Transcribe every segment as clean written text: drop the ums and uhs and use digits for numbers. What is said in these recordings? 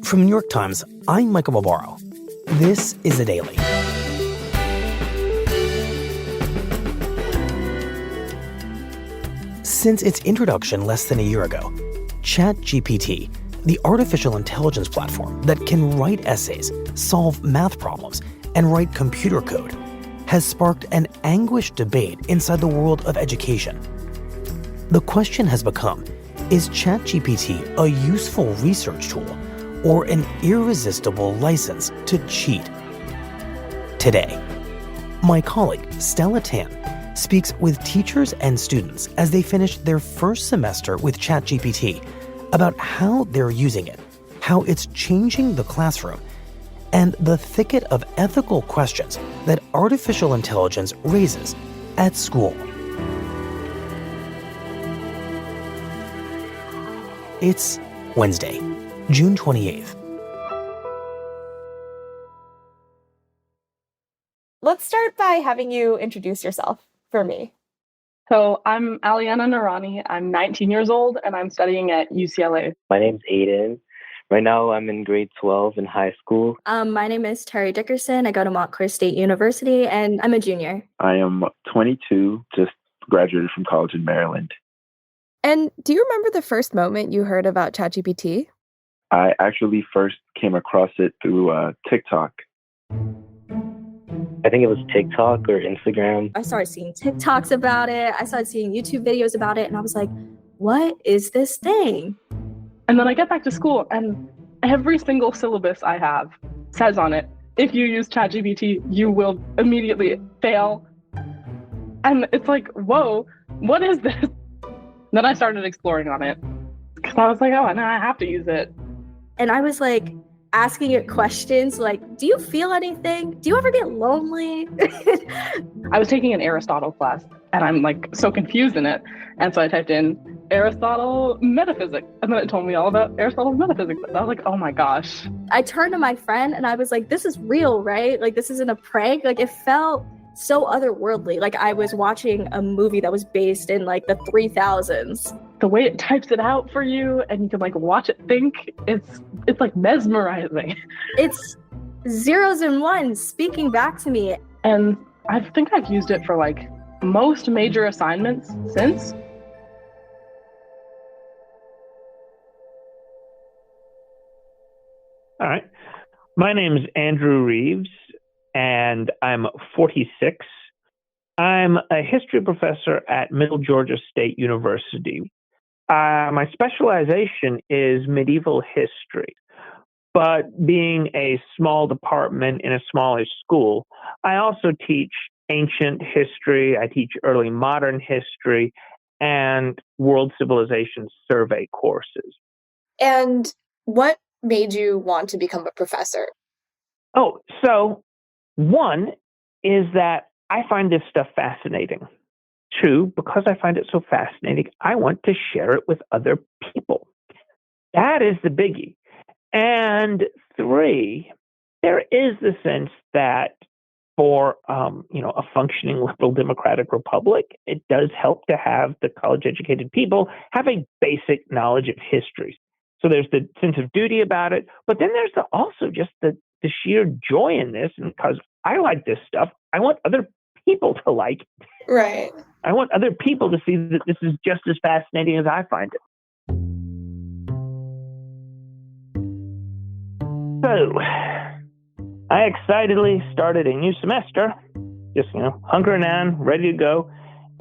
From New York Times, I'm Michael Barbaro. This is The Daily. Since its introduction less than a year ago, ChatGPT, the artificial intelligence platform that can write essays, solve math problems, and write computer code, has sparked an anguished debate inside the world of education. The question has become, is ChatGPT a useful research tool or an irresistible license to cheat? Today, my colleague Stella Tan speaks with teachers and students as they finish their first semester with ChatGPT about how they're using it, how it's changing the classroom, and the thicket of ethical questions that artificial intelligence raises at school. It's Wednesday, June 28th. Let's start by having you introduce yourself for me. So I'm Aliana Narani. I'm 19 years old and I'm studying at UCLA. My name's Aiden. Right now I'm in grade 12 in high school. My name is Terry Dickerson. I go to Montclair State University and I'm a junior. I am 22, just graduated from college in Maryland. And do you remember the first moment you heard about ChatGPT? I actually first came across it through TikTok. I think it was TikTok or Instagram. I started seeing TikToks about it. I started seeing YouTube videos about it. And I was like, what is this thing? And then I get back to school and every single syllabus I have says on it, if you use ChatGPT, you will immediately fail. And it's like, whoa, what is this? Then I started exploring on it because I was like, oh, now I have to use it. And I was like asking it questions like, do you feel anything? Do you ever get lonely? I was taking an Aristotle class and I'm like so confused in it. And so I typed in Aristotle metaphysics. And then it told me all about Aristotle's metaphysics. And I was like, oh my gosh. I turned to my friend and I was like, this is real, right? Like, this isn't a prank. Like, it felt so otherworldly. Like I was watching a movie that was based in like the 3000s. The way it types it out for you and you can like watch it think, it's like mesmerizing. It's zeros and ones speaking back to me. And I think I've used it for like most major assignments since. All right. My name is Andrew Reeves, and I'm 46. I'm a history professor at Middle Georgia State University. My specialization is medieval history, but being a small department in a smallish school, I also teach ancient history, I teach early modern history, and world civilization survey courses. And what made you want to become a professor? Oh, so one is that I find this stuff fascinating. Two, because I find it so fascinating, I want to share it with other people. That is the biggie. And three, there is the sense that for a functioning liberal democratic republic, it does help to have the college-educated people have a basic knowledge of history. So there's the sense of duty about it, but then there's also just the sheer joy in this, and because I like this stuff, I want other people to like it. Right. I want other people to see that this is just as fascinating as I find it. So, I excitedly started a new semester, just, hunkering down, ready to go,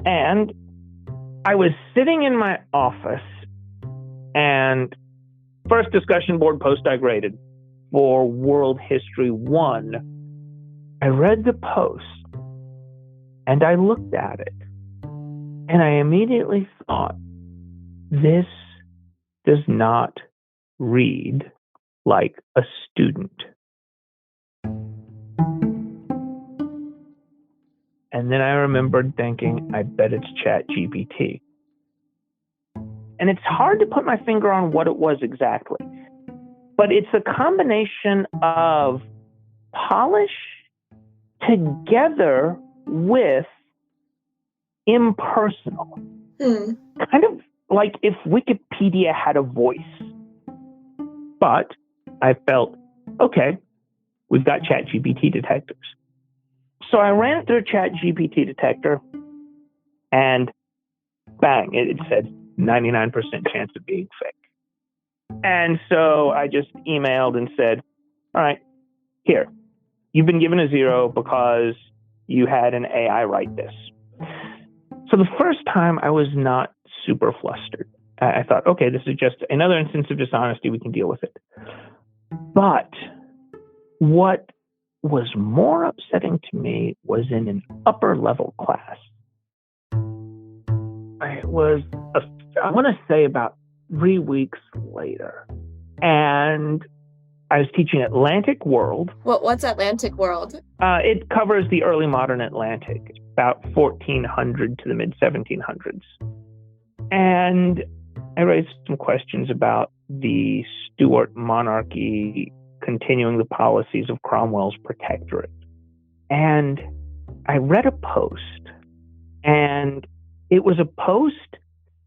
and I was sitting in my office, and first discussion board post I graded for World History 1, I read the post, and I looked at it, and I immediately thought, this does not read like a student. And then I remembered thinking, I bet it's ChatGPT. And it's hard to put my finger on what it was exactly, but it's a combination of polish together with impersonal. Kind of like if Wikipedia had a voice, but I felt, okay, we've got ChatGPT detectors. So I ran it through a ChatGPT detector, and bang, it said 99% chance of being fake. And so I just emailed and said, all right, here, you've been given a 0 because you had an AI write this. So the first time I was not super flustered. I thought, okay, this is just another instance of dishonesty. We can deal with it. But what was more upsetting to me was in an upper level class. It was, I want to say about 3 weeks later. And I was teaching Atlantic World. What's Atlantic World? It covers the early modern Atlantic, about 1400 to the mid 1700s. And I raised some questions about the Stuart monarchy continuing the policies of Cromwell's protectorate. And I read a post, and it was a post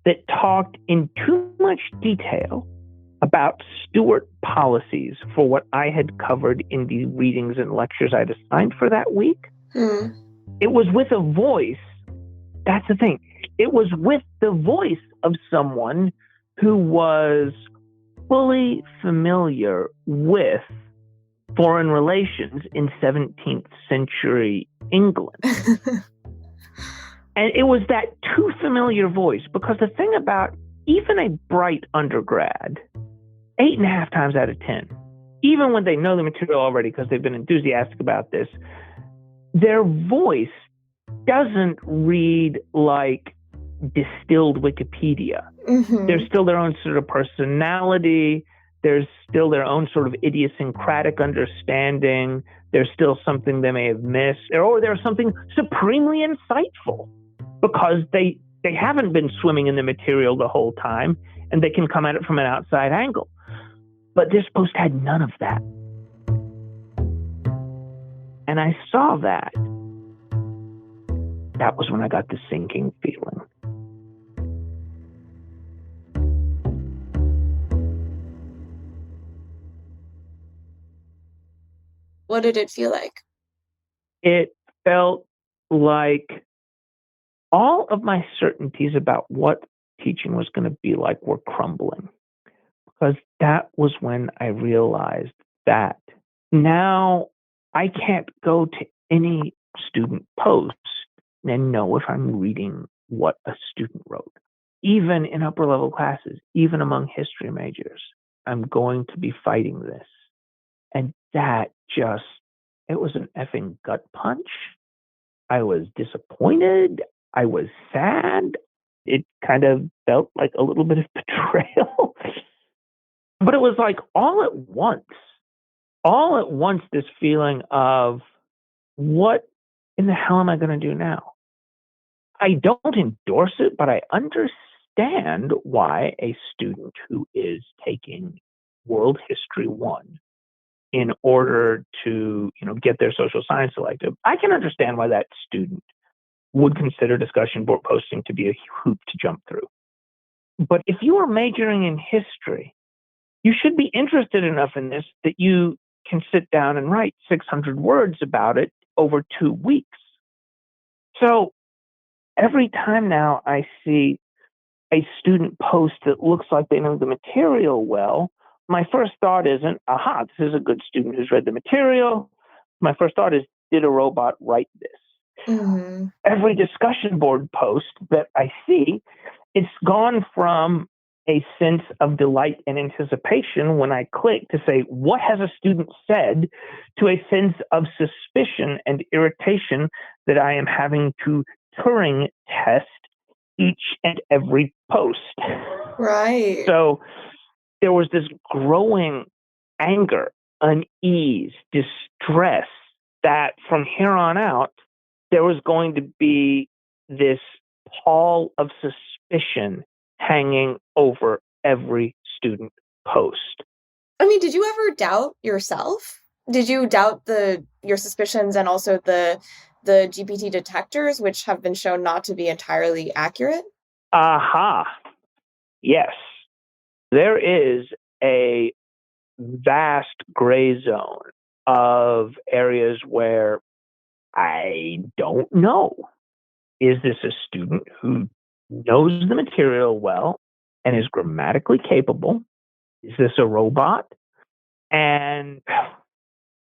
that talked in too much detail about Stuart policies for what I had covered in the readings and lectures I'd assigned for that week. It was with a voice. That's the thing. It was with the voice of someone who was fully familiar with foreign relations in 17th century England. And it was that too familiar voice, because the thing about even a bright undergrad, 8.5 times out of 10, even when they know the material already because they've been enthusiastic about this, their voice doesn't read like distilled Wikipedia. There's still their own sort of personality. There's still their own sort of idiosyncratic understanding. There's still something they may have missed, or there's something supremely insightful because they haven't been swimming in the material the whole time, and they can come at it from an outside angle. But this post had none of that. And I saw that. That was when I got the sinking feeling. What did it feel like? It felt like all of my certainties about what teaching was going to be like were crumbling. Because that was when I realized that now I can't go to any student post and know if I'm reading what a student wrote. Even in upper level classes, even among history majors, I'm going to be fighting this. And that just, it was an effing gut punch. I was disappointed. I was sad. It kind of felt like a little bit of betrayal. But it was like all at once, this feeling of, what in the hell am I going to do now? I don't endorse it, but I understand why a student who is taking World History 1 in order to, get their social science elective, I can understand why that student would consider discussion board posting to be a hoop to jump through. But if you are majoring in history, you should be interested enough in this that you can sit down and write 600 words about it over 2 weeks. So every time now I see a student post that looks like they know the material well, my first thought isn't, aha, this is a good student who's read the material. My first thought is, did a robot write this? Every discussion board post that I see, it's gone from a sense of delight and anticipation when I click to say, what has a student said, to a sense of suspicion and irritation that I am having to Turing test each and every post. Right. So there was this growing anger, unease, distress that from here on out, there was going to be this pall of suspicion hanging over every student post. I mean, did you ever doubt yourself? Did you doubt your suspicions and also the GPT detectors, which have been shown not to be entirely accurate? Aha. Yes. There is a vast gray zone of areas where I don't know. Is this a student who knows the material well and is grammatically capable? Is this a robot? And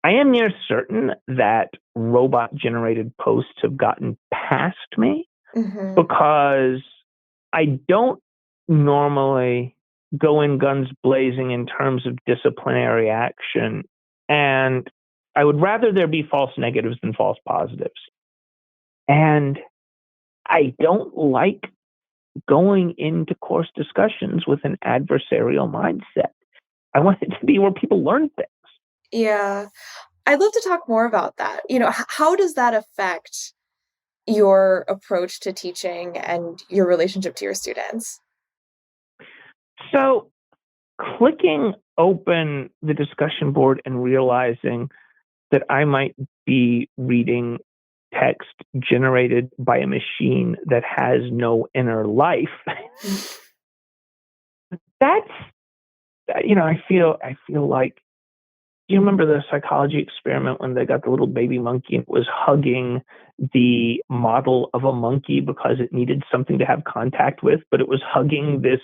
I am near certain that robot-generated posts have gotten past me because I don't normally go in guns blazing in terms of disciplinary action. And I would rather there be false negatives than false positives. And I don't like going into course discussions with an adversarial mindset. I want it to be where people learn things. Yeah. I'd love to talk more about that. How does that affect your approach to teaching and your relationship to your students? So, clicking open the discussion board and realizing that I might be reading text generated by a machine that has no inner life, that's, I feel like, do you remember the psychology experiment when they got the little baby monkey and it was hugging the model of a monkey because it needed something to have contact with, but it was hugging this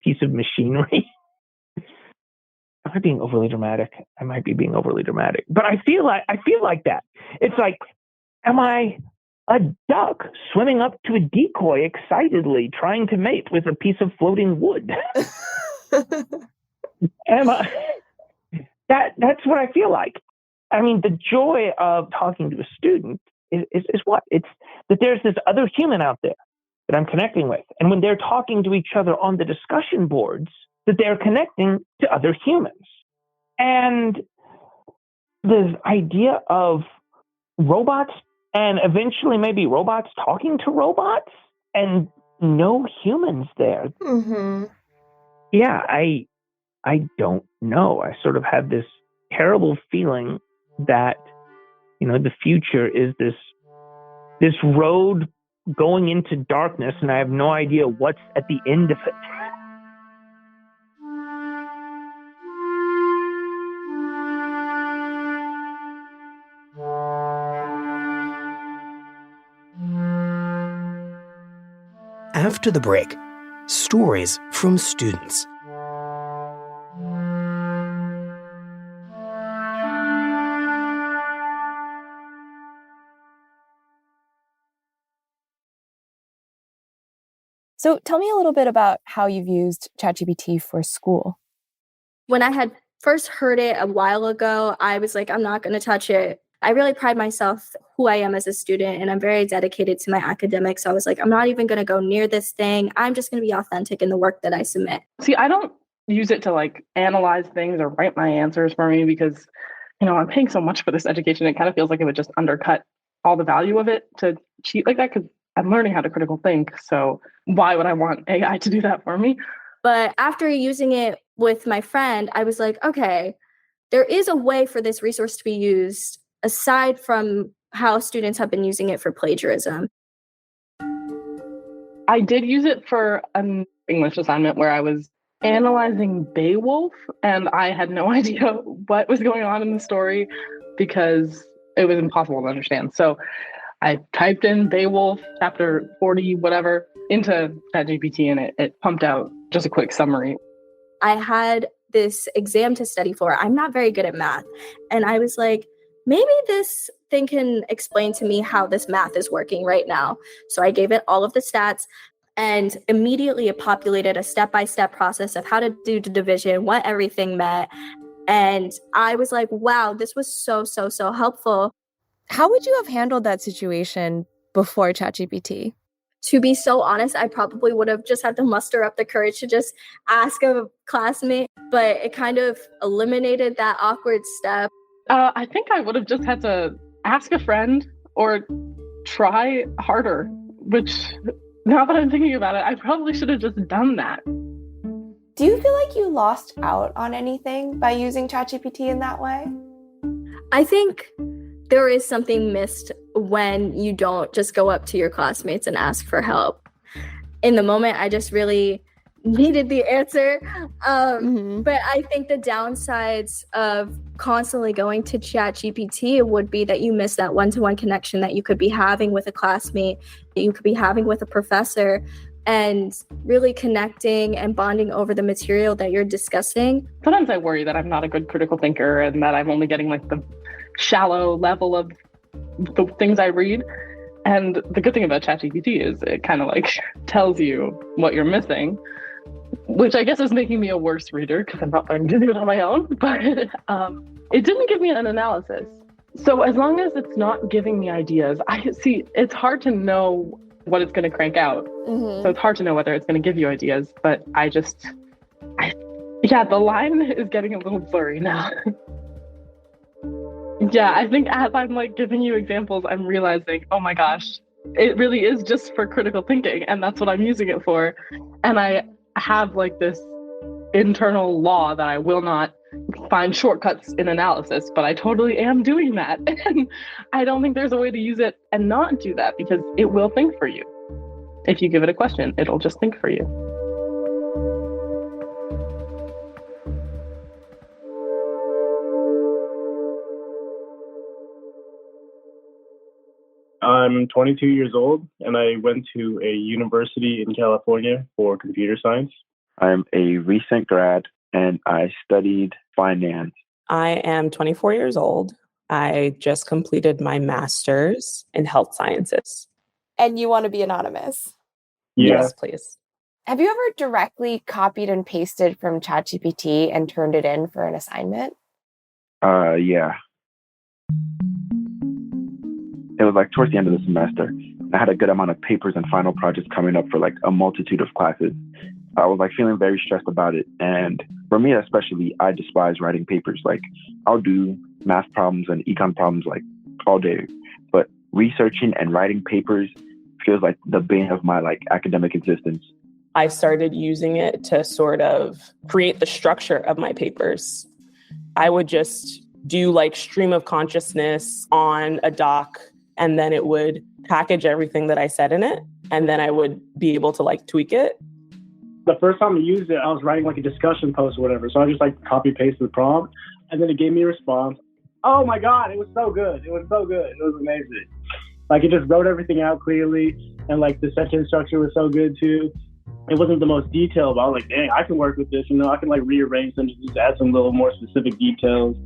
piece of machinery? Am I being overly dramatic? I might be being overly dramatic, but I feel like that. It's like, am I a duck swimming up to a decoy excitedly trying to mate with a piece of floating wood? Am I? That's what I feel like. I mean, the joy of talking to a student is what? It's that there's this other human out there that I'm connecting with. And when they're talking to each other on the discussion boards, that they're connecting to other humans. And the idea of robots and eventually maybe robots talking to robots and no humans there. Yeah, I don't know. I sort of have this terrible feeling that, the future is this road going into darkness, and I have no idea what's at the end of it. After the break, stories from students. So tell me a little bit about how you've used ChatGPT for school. When I had first heard it a while ago, I was like, I'm not going to touch it. I really pride myself who I am as a student, and I'm very dedicated to my academics. So I was like, I'm not even going to go near this thing. I'm just going to be authentic in the work that I submit. See, I don't use it to analyze things or write my answers for me because, I'm paying so much for this education. It kind of feels like it would just undercut all the value of it to cheat like that because I'm learning how to critical think. So why would I want AI to do that for me? But after using it with my friend, I was like, okay, there is a way for this resource to be used aside from how students have been using it for plagiarism. I did use it for an English assignment where I was analyzing Beowulf, and I had no idea what was going on in the story because it was impossible to understand. So I typed in Beowulf, chapter 40, whatever, into ChatGPT, and it pumped out just a quick summary. I had this exam to study for. I'm not very good at math. And I was like, maybe this thing can explain to me how this math is working right now. So I gave it all of the stats, and immediately it populated a step-by-step process of how to do the division, what everything meant. And I was like, wow, this was so, so, so helpful. How would you have handled that situation before ChatGPT? To be so honest, I probably would have just had to muster up the courage to just ask a classmate, but it kind of eliminated that awkward step. I think I would have just had to ask a friend or try harder, which now that I'm thinking about it, I probably should have just done that. Do you feel like you lost out on anything by using ChatGPT in that way? I think there is something missed when you don't just go up to your classmates and ask for help. In the moment, I just really needed the answer. Mhm. But I think the downsides of constantly going to ChatGPT would be that you miss that one-to-one connection that you could be having with a classmate, that you could be having with a professor, and really connecting and bonding over the material that you're discussing. Sometimes I worry that I'm not a good critical thinker and that I'm only getting like the shallow level of the things I read. And the good thing about ChatGPT is it kind of like tells you what you're missing, which I guess is making me a worse reader because I'm not learning to do it on my own. But it didn't give me an analysis. So as long as it's not giving me ideas, I see it's hard to know what it's going to crank out. So it's hard to know whether it's going to give you ideas. But yeah, the line is getting a little blurry now. Yeah, I think as I'm like giving you examples, I'm realizing, oh my gosh, it really is just for critical thinking, and that's what I'm using it for. And I have like this internal law that I will not find shortcuts in analysis, but I totally am doing that. And I don't think there's a way to use it and not do that because it will think for you. If you give it a question, it'll just think for you. I'm 22 years old, and I went to a university in California for computer science. I'm a recent grad, and I studied finance. I am 24 years old. I just completed my master's in health sciences. And you want to be anonymous? Yeah. Yes, please. Have you ever directly copied and pasted from ChatGPT and turned it in for an assignment? Yeah. It was like towards the end of the semester. I had a good amount of papers and final projects coming up for like a multitude of classes. I was like feeling very stressed about it. And for me especially, I despise writing papers. Like I'll do math problems and econ problems like all day. But researching and writing papers feels like the bane of my like academic existence. I started using it to sort of create the structure of my papers. I would just do like stream of consciousness on a doc, and then it would package everything that I said in it, and then I would be able to like tweak it. The first time I used it, I was writing like a discussion post or whatever. So I just like copy pasted the prompt, and then it gave me a response. Oh my God, it was so good. It was so good. It was amazing. Like it just wrote everything out clearly, and like the sentence structure was so good too. It wasn't the most detailed, but I was like, dang, I can work with this. You know, I can like rearrange them to just add some little more specific details.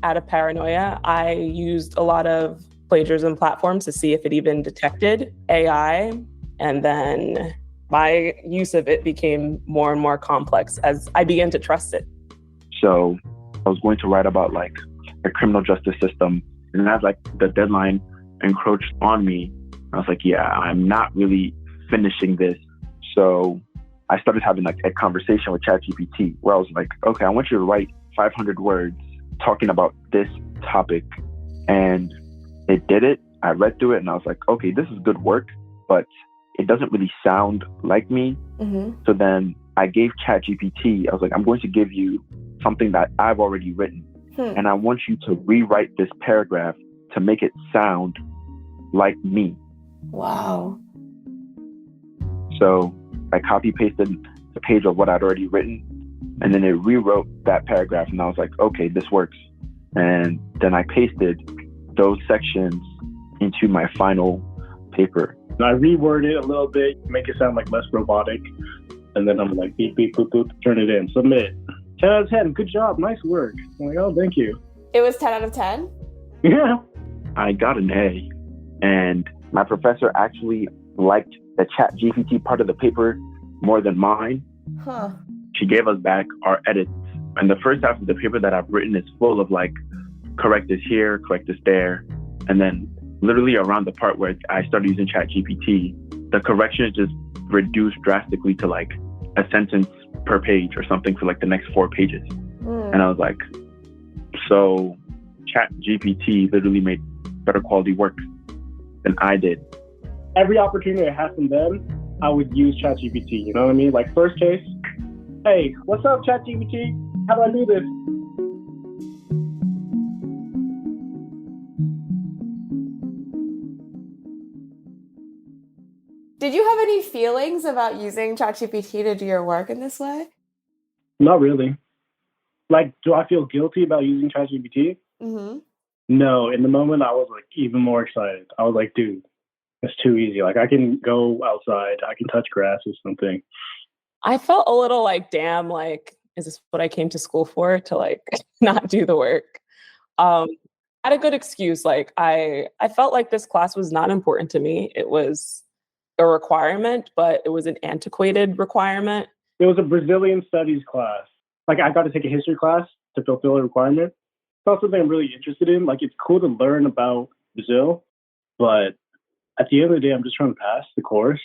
Out of paranoia, I used a lot of plagiarism platforms to see if it even detected AI. And then my use of it became more and more complex as I began to trust it. So I was going to write about like a criminal justice system, and as like the deadline encroached on me, I was like, yeah, I'm not really finishing this. So I started having like a conversation with ChatGPT where I was like, okay, I want you to write 500 words talking about this topic. And it did it. I read through it and I was like, okay, this is good work, but it doesn't really sound like me. So then I gave ChatGPT, I was like, I'm going to give you something that I've already written. And I want you to rewrite this paragraph to make it sound like me. Wow. So I copy pasted the page of what I'd already written, and then it rewrote that paragraph, and I was like, okay, this works. And then I pasted those sections into my final paper. And I reworded it a little bit, make it sound like less robotic. And then I'm like, beep, beep, boop, boop, turn it in, submit. 10 out of 10, good job, nice work. I'm like, oh, thank you. It was 10 out of 10? Yeah. I got an A, and my professor actually liked the ChatGPT part of the paper more than mine. Huh. She gave us back our edits. And the first half of the paper that I've written is full of like, correct this here, correct this there. And then literally around the part where I started using ChatGPT, the corrections just reduced drastically to like a sentence per page or something for like the next 4 pages. And I was like, so ChatGPT literally made better quality work than I did. Every opportunity I had from them, I would use ChatGPT, you know what I mean? Like first case, hey, what's up ChatGPT? How do I do this? Did you have any feelings about using ChatGPT to do your work in this way? Not really. Like, do I feel guilty about using ChatGPT? Mm-hmm. No. In the moment, I was like even more excited. I was like, dude, it's too easy. Like, I can go outside, I can touch grass or something. I felt a little like, damn, like, is this what I came to school for? To like not do the work. I had a good excuse. Like I felt like this class was not important to me. It was a requirement, but it was an antiquated requirement. It was a Brazilian studies class. Like, I got to take a history class to fulfill a requirement. It's not something I'm really interested in. Like, it's cool to learn about Brazil, but at the end of the day, I'm just trying to pass the course.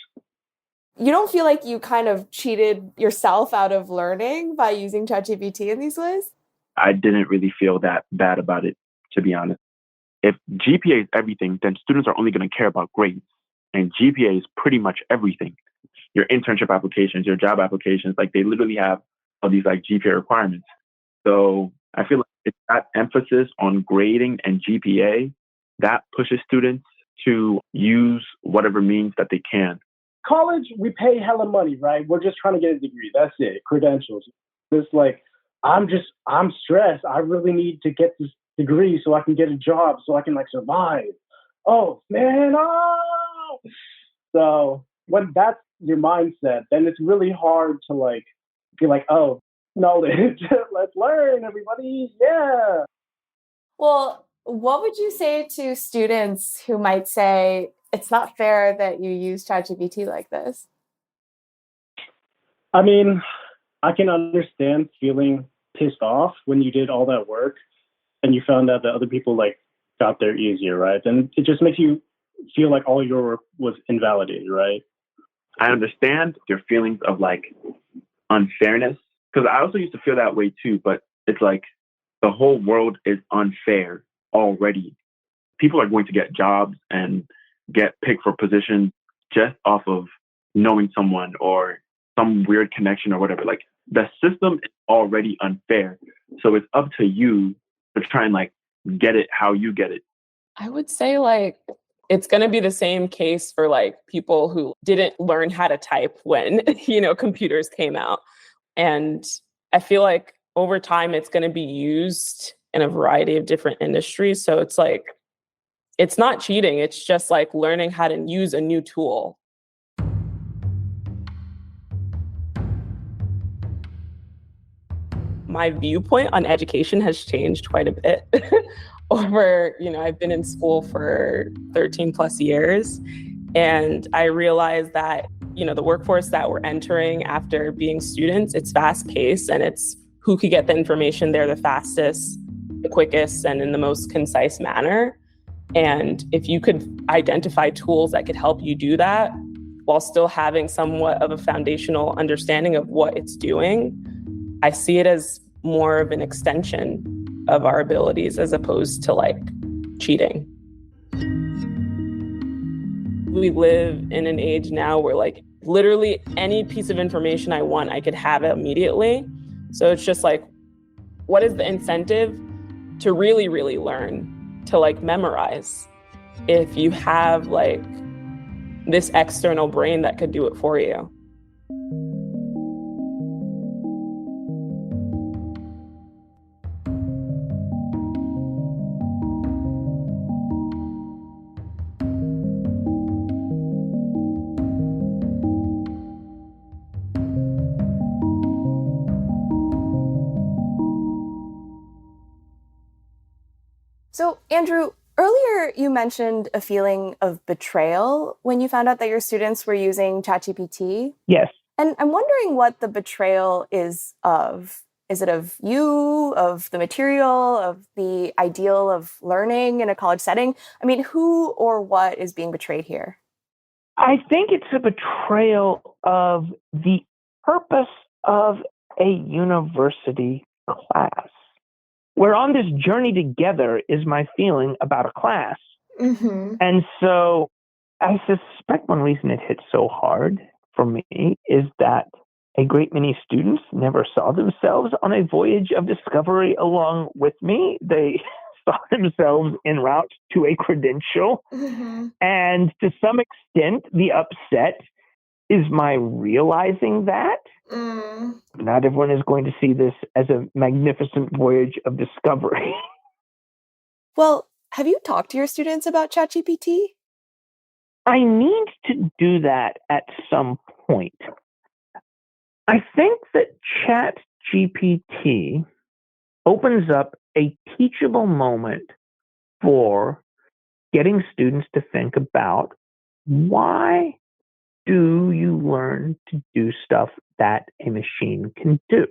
You don't feel like you kind of cheated yourself out of learning by using ChatGPT in these ways? I didn't really feel that bad about it, to be honest. If GPA is everything, then students are only going to care about grades. And GPA is pretty much everything. Your internship applications, your job applications, like they literally have all these like GPA requirements. So I feel like it's that emphasis on grading and GPA that pushes students to use whatever means that they can. College, we pay hella money, right? We're just trying to get a degree. That's it. Credentials. It's like, I'm stressed. I really need to get this degree so I can get a job, so I can like survive. Oh, man. Oh. So when that's your mindset, then it's really hard to like be like, oh, knowledge. Let's learn, everybody. Yeah. Well, what would you say to students who might say it's not fair that you use ChatGPT like this? I mean, I can understand feeling pissed off when you did all that work and you found out that other people like got there easier, right? Then it just makes you feel like all your work was invalidated, right? I understand their feelings of like unfairness, because I also used to feel that way too, but it's like the whole world is unfair already. People are going to get jobs and get picked for positions just off of knowing someone or some weird connection or whatever. Like the system is already unfair. So it's up to you to try and like get it how you get it. I would say like it's going to be the same case for like people who didn't learn how to type when, computers came out. And I feel like over time it's going to be used in a variety of different industries. So it's like, it's not cheating. It's just like learning how to use a new tool. My viewpoint on education has changed quite a bit over, I've been in school for 13 plus years. And I realized that, the workforce that we're entering after being students, it's fast paced and it's who could get the information there the fastest, the quickest, and in the most concise manner. And if you could identify tools that could help you do that while still having somewhat of a foundational understanding of what it's doing, I see it as more of an extension of our abilities as opposed to like cheating. We live in an age now where like literally any piece of information I want, I could have it immediately. So it's just like, what is the incentive to really, really learn, to like memorize, if you have like this external brain that could do it for you? So, Andrew, earlier you mentioned a feeling of betrayal when you found out that your students were using ChatGPT. Yes. And I'm wondering what the betrayal is of. Is it of you, of the material, of the ideal of learning in a college setting? I mean, who or what is being betrayed here? I think it's a betrayal of the purpose of a university class. We're on this journey together is my feeling about a class. Mm-hmm. And so I suspect one reason it hit so hard for me is that a great many students never saw themselves on a voyage of discovery along with me. They saw themselves en route to a credential. Mm-hmm. And to some extent, the upset is my realizing that. Not everyone is going to see this as a magnificent voyage of discovery. Well, have you talked to your students about ChatGPT? I need to do that at some point. I think that ChatGPT opens up a teachable moment for getting students to think about, why do you learn to do stuff that a machine can do?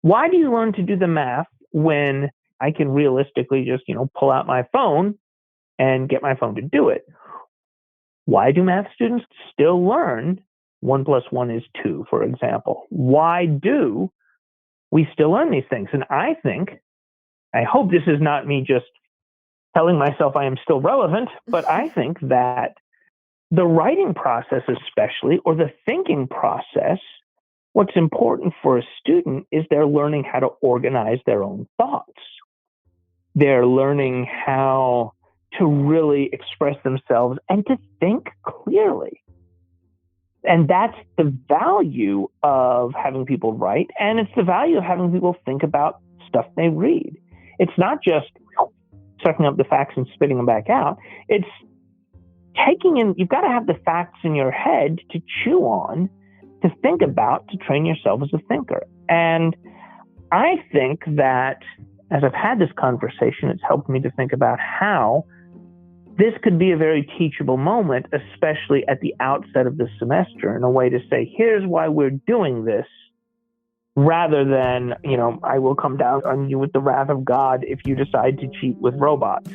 Why do you learn to do the math when I can realistically just, pull out my phone and get my phone to do it? Why do math students still learn 1 + 1 is 2, for example? Why do we still learn these things? And I hope this is not me just telling myself I am still relevant, but I think that the writing process especially, or the thinking process, what's important for a student is they're learning how to organize their own thoughts. They're learning how to really express themselves and to think clearly. And that's the value of having people write, and it's the value of having people think about stuff they read. It's not just sucking up the facts and spitting them back out. It's taking in, you've got to have the facts in your head to chew on, to think about, to train yourself as a thinker. And I think that as I've had this conversation, it's helped me to think about how this could be a very teachable moment, especially at the outset of the semester, in a way to say, here's why we're doing this, rather than, I will come down on you with the wrath of God if you decide to cheat with robots.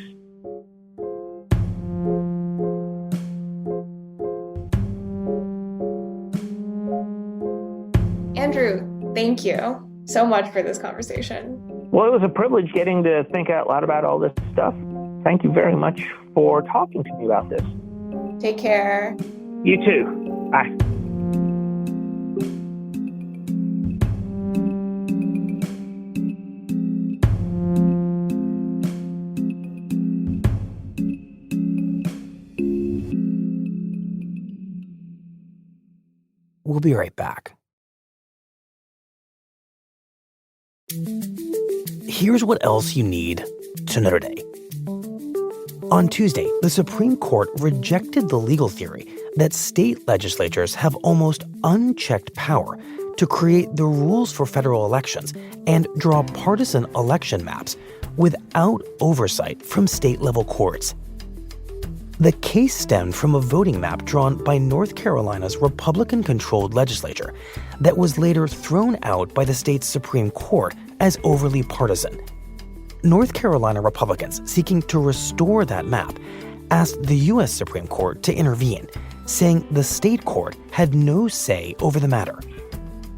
Andrew, thank you so much for this conversation. Well, it was a privilege getting to think out loud about all this stuff. Thank you very much for talking to me about this. Take care. You too. Bye. We'll be right back. Here's what else you need to know today. On Tuesday, the Supreme Court rejected the legal theory that state legislatures have almost unchecked power to create the rules for federal elections and draw partisan election maps without oversight from state-level courts. The case stemmed from a voting map drawn by North Carolina's Republican-controlled legislature that was later thrown out by the state's Supreme Court as overly partisan. North Carolina Republicans seeking to restore that map asked the U.S. Supreme Court to intervene, saying the state court had no say over the matter.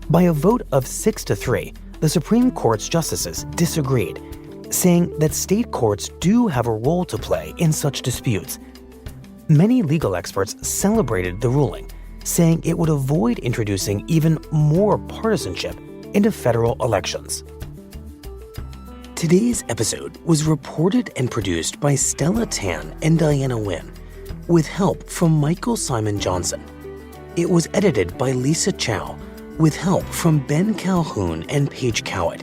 By a vote of 6-3, the Supreme Court's justices disagreed, saying that state courts do have a role to play in such disputes. Many legal experts celebrated the ruling, saying it would avoid introducing even more partisanship into federal elections. Today's episode was reported and produced by Stella Tan and Diana Nguyen, with help from Michael Simon Johnson. It was edited by Lisa Chow, with help from Ben Calhoun and Paige Cowett.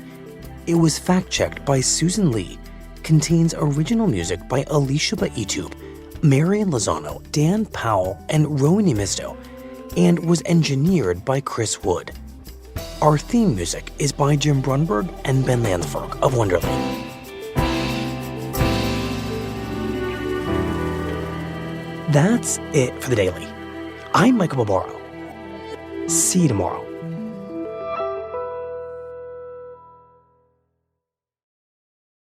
It was fact-checked by Susan Lee, contains original music by Alicia Baitub, Marian Lozano, Dan Powell, and Rowan Misto, and was engineered by Chris Wood. Our theme music is by Jim Brunberg and Ben Landsberg of Wonderland. That's it for the Daily. I'm Michael Barbaro. See you tomorrow.